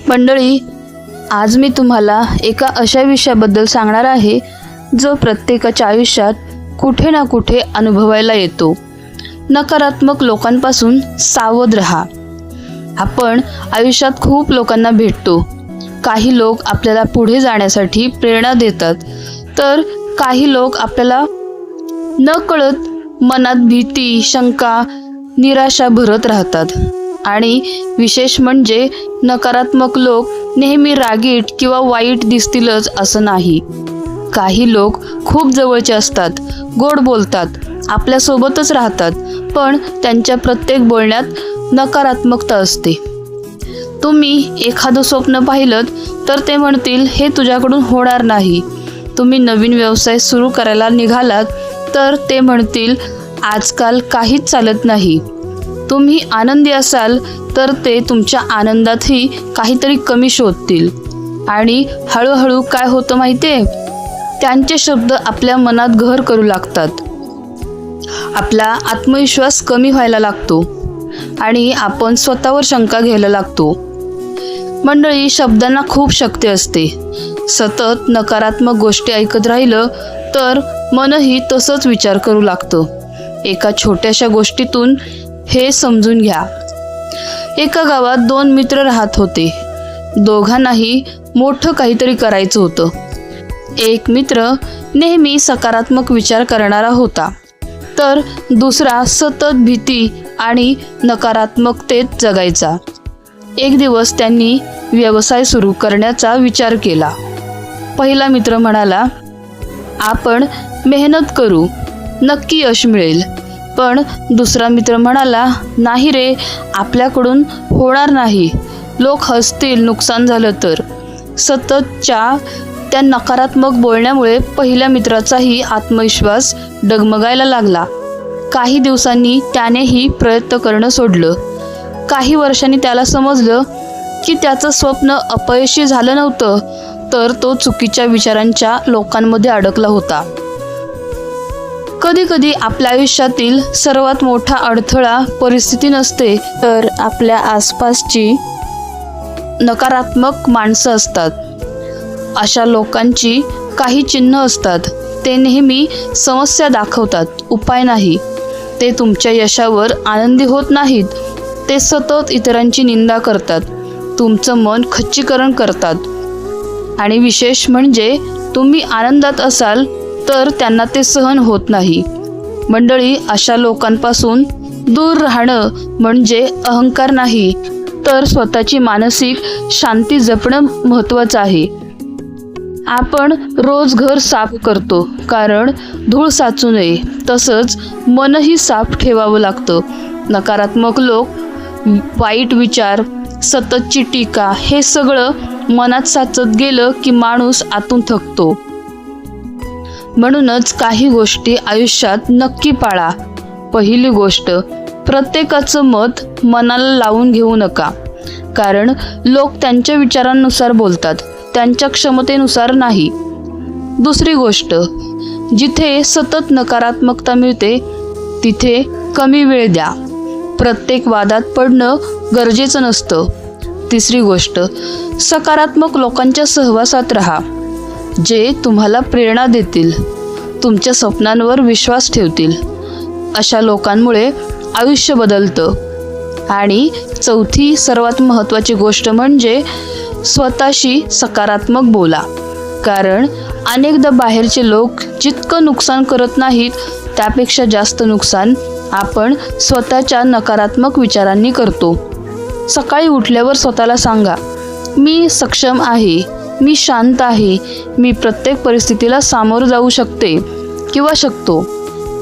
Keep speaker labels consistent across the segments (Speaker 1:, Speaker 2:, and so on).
Speaker 1: मंडळी, आज मी तुम्हाला एका अशा विषयाबद्दल सांगणार आहे जो प्रत्येकाच्या आयुष्यात कुठे ना कुठे अनुभवायला येतो. नकारात्मक लोकांपासून सावध राहा. आपण आयुष्यात खूप लोकांना भेटतो. काही लोक आपल्याला पुढे जाण्यासाठी प्रेरणा देतात, तर काही लोक आपल्याला नकळत मनात भीती, शंका, निराशा भरत राहतात. आणि विशेष म्हणजे नकारात्मक लोक नेहमी रागीट किंवा वाईट दिसतीलच असं नाही. काही लोक खूप जवळचे असतात, गोड बोलतात, आपल्यासोबतच राहतात, पण त्यांच्या प्रत्येक बोलण्यात नकारात्मकता असते. तुम्ही एखादं स्वप्न पाहिलं तर ते म्हणतील हे तुझ्याकडून होणार नाही. तुम्ही नवीन व्यवसाय सुरू करायला निघालात तर ते म्हणतील आजकाल काहीच चालत नाही. तुम्ही आनंदी असाल तर ते तुमच्या आनंदातही काहीतरी कमी शोधतील. आणि हळूहळू काय होतं माहितीये, त्यांचे शब्द आपल्या मनात घर करू लागतात. आपला आत्मविश्वास कमी व्हायला लागतो आणि आपण स्वतःवर शंका घ्यायला लागतो. मंडळी, शब्दांना खूप शक्ती असते. सतत नकारात्मक गोष्टी ऐकत राहिलं तर मनही तसंच विचार करू लागतं. एका छोट्याशा गोष्टीतून हे समजून घ्या. एका गावात 2 मित्र राहत होते. दोघांनाही मोठं काहीतरी करायचं होतं. एक मित्र नेहमी सकारात्मक विचार करणारा होता, तर दुसरा सतत भीती आणि नकारात्मकतेत जगायचा. एक दिवस त्यांनी व्यवसाय सुरू करण्याचा विचार केला. पहिला मित्र म्हणाला, आपण मेहनत करू, नक्की यश मिळेल. पण दुसरा मित्र म्हणाला, नाही रे, आपल्याकडून होणार नाही, लोक हसतील, नुकसान झालं तर. सततच्या त्या नकारात्मक बोलण्यामुळे पहिल्या मित्राचाही आत्मविश्वास डगमगायला लागला. काही दिवसांनी त्यानेही प्रयत्न करणं सोडलं. काही वर्षांनी त्याला समजलं की त्याचं स्वप्न अपयशी झालं नव्हतं, तर तो चुकीच्या विचारांच्या लोकांमध्ये अडकला होता. कधी कधी आपल्या आयुष्यातील सर्वात मोठा अडथळा परिस्थिती नसते, तर आपल्या आसपासची नकारात्मक माणसं असतात. अशा लोकांची काही चिन्ह असतात. ते नेहमी समस्या दाखवतात, उपाय नाही. ते तुमच्या यशावर आनंदी होत नाहीत. ते सतत इतरांची निंदा करतात, तुमचं मन खच्चीकरण करतात. आणि विशेष म्हणजे तुम्ही आनंदात असाल तर त्यांना ते सहन होत नाही. मंडळी, अशा लोकांपासून दूर राहणं म्हणजे अहंकार नाही, तर स्वतःची मानसिक शांती जपणं महत्त्वाचं आहे. आपण रोज घर साफ करतो कारण धूळ साचू नये, तसंच मनही साफ ठेवावं लागतं. नकारात्मक लोक, वाईट विचार, सततची टीका हे सगळं मनात साचत गेलं की माणूस आतून थकतो. म्हणूनच काही गोष्टी आयुष्यात नक्की पाळा. पहिली गोष्ट, प्रत्येकाचं मत मनाला लावून घेऊ नका, कारण लोक त्यांच्या विचारांनुसार बोलतात, त्यांच्या क्षमतेनुसार नाही. दुसरी गोष्ट, जिथे सतत नकारात्मकता मिळते तिथे कमी वेळ द्या. प्रत्येक वादात पडणं गरजेचं नसतं. तिसरी गोष्ट, सकारात्मक लोकांच्या सहवासात राहा, जे तुम्हाला प्रेरणा देतील, तुमच्या स्वप्नांवर विश्वास ठेवतील. अशा लोकांमुळे आयुष्य बदलतं. आणि चौथी सर्वात महत्त्वाची गोष्ट म्हणजे स्वतःशी सकारात्मक बोला, कारण अनेकदा बाहेरचे लोक जितकं नुकसान करत नाहीत त्यापेक्षा जास्त नुकसान आपण स्वतःच्या नकारात्मक विचारांनी करतो. सकाळी उठल्यावर स्वतःला सांगा, मी सक्षम आहे, मी शांत आहे, मी प्रत्येक परिस्थितीला सामोरं जाऊ शकते किंवा शकतो.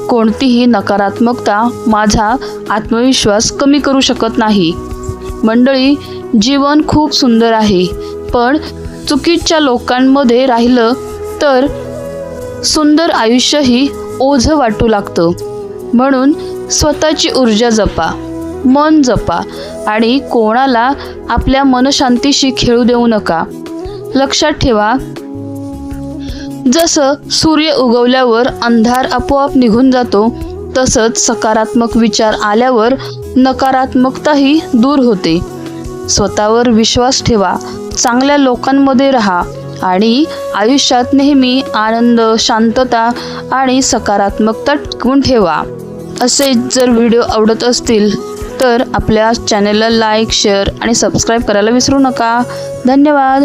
Speaker 1: कोणतीही नकारात्मकता माझा आत्मविश्वास कमी करू शकत नाही. मंडळी, जीवन खूप सुंदर आहे, पण चुकीच्या लोकांमध्ये राहिलं तर सुंदर आयुष्यही ओझं वाटू लागतं. म्हणून स्वतःची ऊर्जा जपा, मन जपा आणि कोणाला आपल्या मनशांतीशी खेळू देऊ नका. लक्षात ठेवा, जसं सूर्य उगवल्यावर अंधार आपोआप निघून जातो, तसंच सकारात्मक विचार आल्यावर नकारात्मकताही दूर होते. स्वतःवर विश्वास ठेवा, चांगल्या लोकांमध्ये राहा आणि आयुष्यात नेहमी आनंद, शांतता आणि सकारात्मकता टिकवून ठेवा. असे जर व्हिडिओ आवडत असतील तर आपल्या चॅनलला लाईक, शेअर आणि सबस्क्राईब करायला विसरू नका. धन्यवाद.